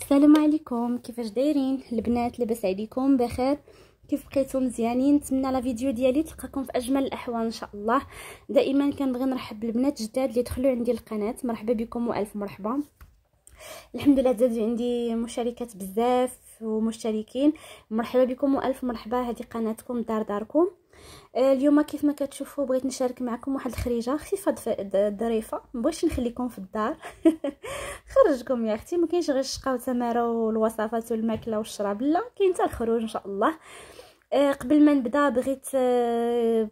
السلام عليكم، كيفاش دايرين البنات؟ لاباس عليكم بخير؟ كيف بقيتو مزيانين؟ نتمنى لا فيديو ديالي تلقاكم في اجمل الاحوال ان شاء الله. دائما كنبغي نرحب بالبنات جداد اللي دخلوا عندي القناه، مرحبا بكم والف مرحبا. الحمد لله زادوا عندي مشاركات بزاف ومشتركين، مرحبا بكم والف مرحبا. هذه قناتكم داركم. اليوم كيف ما كتشوفوا بغيت نشارك معكم واحد الخريجه خفيفه ظريفه، مبغيتش نخليكم في الدار. خرجكم يا اختي، ما كاينش غير الشقا والتماره والوصفات والماكله والشراب، لا كاين حتى الخروج ان شاء الله. قبل ما نبدا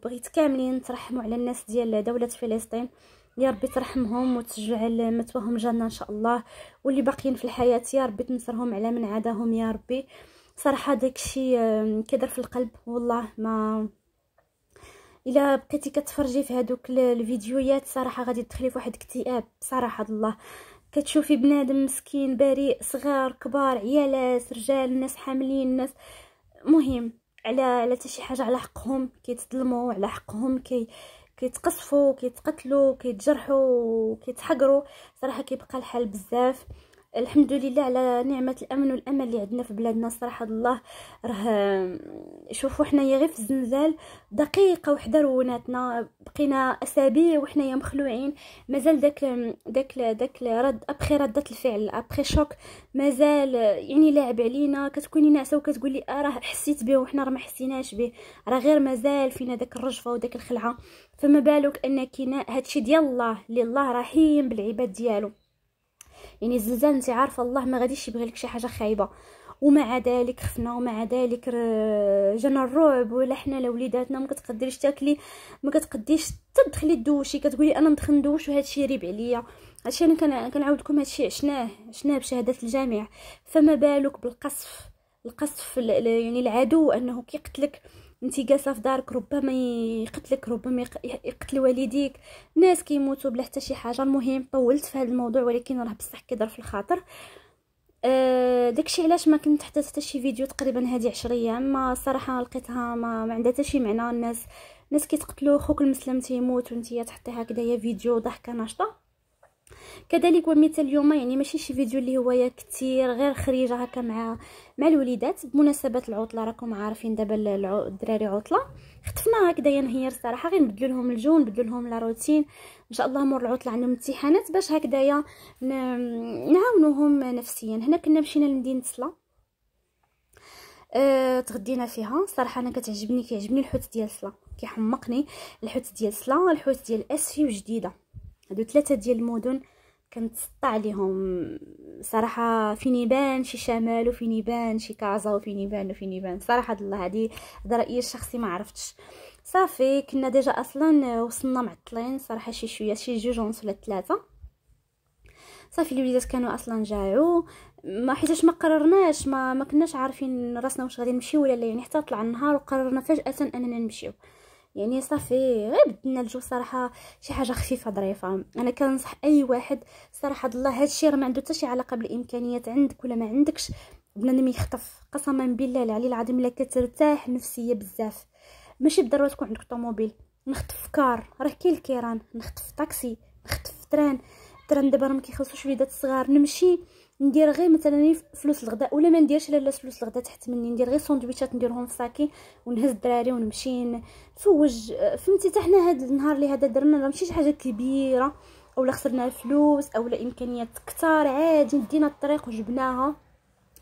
بغيت كاملين ترحموا على الناس ديال دوله فلسطين، يا ربي ترحمهم وتجعل مثواهم جنه ان شاء الله، واللي باقيين في الحياه يا ربي تنصرهم على من عاداهم يا ربي. صراحه داكشي كيضر في القلب والله. ما الا بقيتي كتفرجي في هذوك الفيديوهات صراحه غادي تدخلي في واحد اكتئاب بصراحه الله. كتشوفي بنادم مسكين بريء، صغار كبار عيالات رجال، ناس حاملين، ناس مهم على حتى شي حاجه، على حقهم كيتظلموا، على حقهم كيتقصفوا، كيتقتلوا، كيتجرحوا، كيتحقروا. صراحه كيبقى الحال بزاف. الحمد لله على نعمه الامن والامان اللي عندنا في بلادنا صراحه الله. راه شوفوا حنايا غير في الزنزال دقيقه وحده رويناتنا، بقينا اسابيع وحنايا مخلوعين. مازال داك رد ابخي ردة الفعل ابخي شوك مازال يعني لاعب علينا. كتكوني ناعسه وكتقولي راه حسيت به وحنا راه ما حسيناش به، راه غير مازال فينا داك الرجفه وداك الخلعه. فما بالك انك هادشي ديال الله، اللي الله رحيم بالعباد ديالو. يعني الزلزال انت عارفه الله ما غاديش يبغي لك شي حاجه خايبه، ومع ذلك خفنا، ومع ذلك جانا الرعب. ولا حنا لوليداتنا ما كتقدريش تاكلي، ما كتقديش تدخلي دوشي، كتقولي انا ندخل ندوش وهادشي يريب عليا. هادشي انا كنعاود لكم، هادشي عشناه بشهاده الجامع. فما بالك بالقصف، يعني العدو انه كيقتلك انتي جالسه في دارك، ربما يقتلك، ربما يقتل والديك، ناس كيموتوا بلا حتى شي حاجه. المهم طولت في هذا الموضوع، ولكن راه بصح كيضر في الخاطر. داكشي علاش ما كنت حتى شي فيديو تقريبا هذه 10 ايام. ما صراحه لقيتها ما عندها حتى شي معنى. الناس كيتقتلوا، خوك المسلم تيموت وانتي تحطي هكذايا فيديو ضحكه ناشطه. كذلك ومثال اليوم يعني ماشي شي فيديو اللي هو كثير، غير خريجه هكا مع الوليدات بمناسبه العطله. راكم عارفين دابا الدراري عطله، خطفنا هكذا نهير صراحه، غير نبدلوا لهم الجو، نبدلوا لهم لا روتين. ان شاء الله مور العطله عندهم امتحانات، باش هكذايا نعاونوهم نفسيا. هنا كنا مشينا لمدينه سلا، تغدينا فيها. صراحه انا كيعجبني الحوت ديال سلا، كيحمقني الحوت ديال سلا، الحوت ديال اسفي وجديده. هادو 3 ديال المدن كنتسطى عليهم صراحه. فين يبان شي شمال، وفين يبان شي كازا، وفين يبان صراحه الله. هذا رايي الشخصي، ما عرفتش. صافي كنا ديجا اصلا وصلنا معطلين صراحه، شي شويه، شي 2 ولا 3. صافي الوليدات كانوا اصلا جاعوا، ما حيتاش ما قررناش، ما كناش عارفين راسنا واش غادي نمشيو ولا لا. يعني حتى طلع النهار وقررنا فجاه اننا نمشيو. يعني صافي غير بدلنا الجو صراحه، شي حاجه خفيفه ظريفه. انا كنصح اي واحد صراحه الله، هادشي راه ما عنده حتى شي علاقه بالامكانيات عندك ولا ما عندكش. بنادم يخطف قسما بالله العلي العظيم الا كترتاح نفسيه بزاف. ماشي بالضروره تكون عندك طوموبيل، نخطف كار راه كاين الكيران، نخطف طاكسي، نخطف تران دابا راه ما كيخلصوش وليدات الصغار. نمشي ندير غير مثلا فلوس الغداء، ولا ما نديرش لالا فلوس الغداء تحت مني، ندير غير ساندويتشات نديرهم في ساكي ونهز الدراري ونمشي نفوج. فهمتي؟ حتى حنا هذا النهار اللي هذا درنا راه ماشي شي حاجه كبيره، اولا خسرنا فلوس اولا امكانيات كتار، عادي دينا الطريق وجبناها.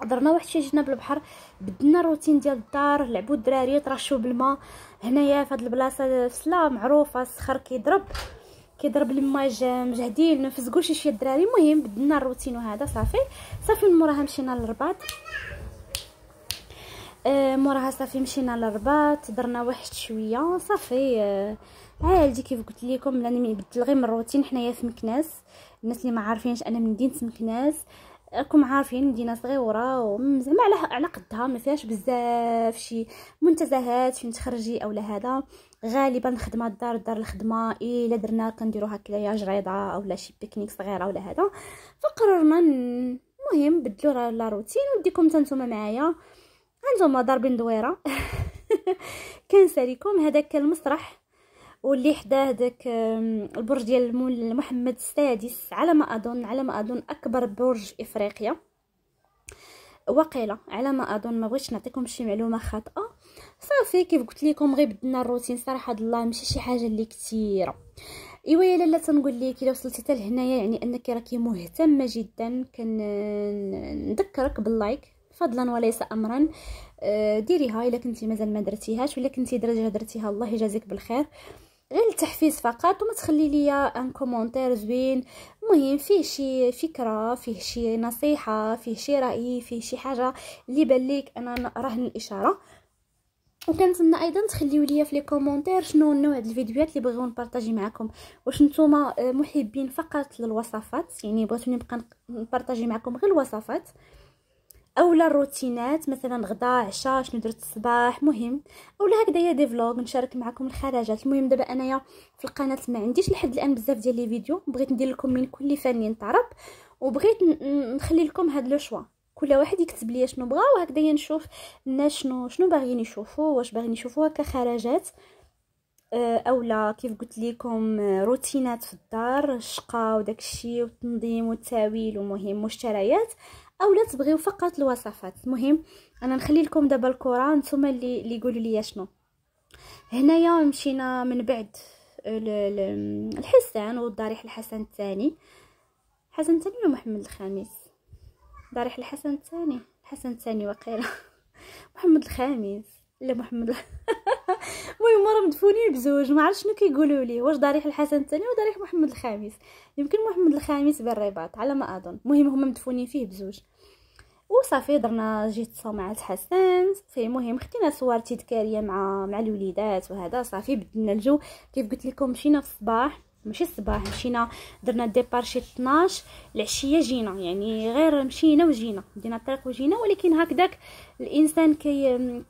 درنا واحد شي جينا بالبحر، بدلنا الروتين ديال الدار، لعبوا الدراري، ترشوا بالماء. هنايا في هاد البلاصه في سلا معروفه، الصخر كيضرب الماج مجهدين، نفزقوا شي الدراري. المهم بدلنا الروتين وهذا صافي من موراها مشينا للرباط. موراها صافي مشينا للرباط، درنا واحد شويه صافي. عادي كيف قلت لكم، لاني بدل غير من الروتين. حنايا في مكناس، الناس اللي ما عارفينش انا من مدينه مكناس، راكم عارفين مدينه صغيره وزعما على قدها، ما فيهاش بزاف شي منتزهات فين تخرجي اولا هذا. غالبا خدمه الدار الخدمه، الا درنا كنديروا هكايا جريضه اولا شي بيكنيك صغيره ولا هذا. فقررنا المهم بدلوا لا روتين، وديكم نتوما معايا. هانتوما ضاربين دويره. كنساليكم هذاك المسرح، واللي حداه داك البرج ديال المول محمد السادس، على ما اظن اكبر برج في افريقيا. وقيله على ما اظن، ما بغيتش نعطيكم شي معلومه خاطئه. صافي كيف قلت لكم غير بدلنا الروتين صراحه الله، ماشي شي حاجه اللي كثيره. ايوا يا لاله تنقول لك الا وصلتي حتى لهنايا يعني انك راكي مهتمه جدا، نذكرك باللايك فضلا وليس امرا. ديريها الا كنتي مازال ما درتيهاش، ولا كنتي درتيها الله يجازيك بالخير، غير التحفيز فقط. وما تخلي ليا ان كومونتير زوين، مهم فيه شي فكره، فيه شي نصيحه، فيه شي راي، فيه شي حاجه اللي بان ليك انا راهن الاشاره. وكنتمنى ايضا تخليو ليا في لي كومونتير شنو نوع ديال الفيديوهات اللي بغيو نبارطاجي معكم. واش نتوما محبين فقط للوصفات، يعني بغيتوني نبقى نبارطاجي معكم غير الوصفات، اولا الروتينات مثلا غدا عشاء شنو درت الصباح، مهم اولا هكذايا دي فلوغ نشارك معكم الخرجات. المهم دابا انايا في القناه ما عنديش لحد الان بزاف ديال لي فيديو، بغيت ندير لكم من كل فن طرب، وبغيت نخلي لكم هاد لو شوا، كل واحد يكتب لي شنو بغا، وهكذايا نشوف الناس شنو باغيين يشوفوا، واش باغيين يشوفوها كخرجات اولا كيف قلت لكم روتينات في الدار، الشقه وداك الشيء والتنظيم والتاويل ومهم مشتريات، اولا تبغيو فقط الوصفات. المهم انا نخلي لكم دابا الكره، نتوما اللي يقولوا لي شنو. هنايا مشينا من بعد الحسن والضريح الحسن الثاني، حسن الثاني ولا محمد الخامس؟ ضريح الحسن الثاني، الحسن الثاني وقيله محمد الخامس لا محمد المهم راه مدفونين بزوج، ما عرفتش شنو كيقولوا لي، واش ضريح الحسن الثاني ولا ضريح محمد الخامس، يمكن محمد الخامس بالرباط على ما اظن. المهم هما مدفونين فيه بزوج. وصافي درنا جيت مع حسن صافي. المهم خدينا صور تذكاريه مع الوليدات وهذا صافي، بدلنا الجو كيف قلت لكم. مشينا في الصباح، ماشي الصباح، مشينا درنا ديبار شي 12 العشيه جينا، يعني غير مشينا وجينا، دينا الطريق وجينا. ولكن هكذاك الانسان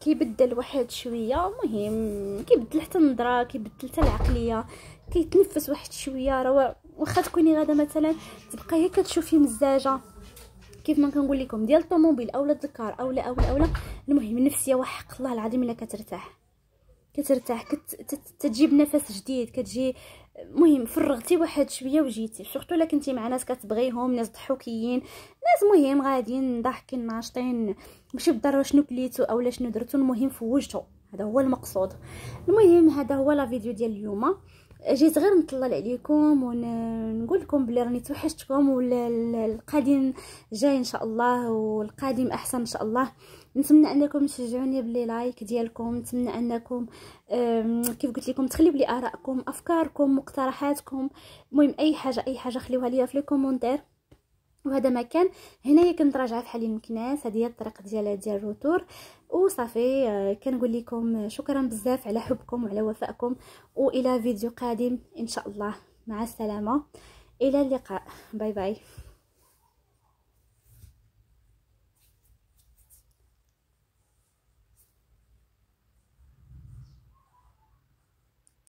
كيبدل واحد شويه، المهم كيبدل حتى النظره، كيبدل حتى العقليه، كيتنفس واحد شويه. راه واخا تكوني غادا مثلا تبقى هي كتشوفي مزاجه كيف ما كنقول لكم ديال الطوموبيل اولا الذكار اولا المهم النفسيه وحق الله العظيم الا كترتاح تجيب نفس جديد، كتجي مهم فرغتي واحد شويه وجيتي. سورتو الا كنتي مع ناس كتبغيهم، ناس ضحوكيين، ناس مهم غاديين ضاحكين ناشطين، ماشي بالضروره شنو كليتو اولا شنو درتو، المهم فوجتو، هذا هو المقصود. المهم هذا هو لا فيديو ديال اليوم، جيت غير نطلل عليكم ونقول لكم بلي راني توحشتكم، والقادم جاي ان شاء الله، والقادم احسن ان شاء الله. نتمنى انكم تشجعوني بلي لايك ديالكم، نتمنى انكم كيف قلت لكم تخليو لي ارائكم، افكاركم، مقترحاتكم، المهم اي حاجه خليوها لي في لي كومونتير. وهذا ما كان هنايا كنت راجعه في حال المكناس، هذه هي الطريق ديال الروتور. وصافي كنقول لكم شكرا بزاف على حبكم وعلى وفائكم، والى فيديو قادم ان شاء الله. مع السلامه، الى اللقاء، باي باي.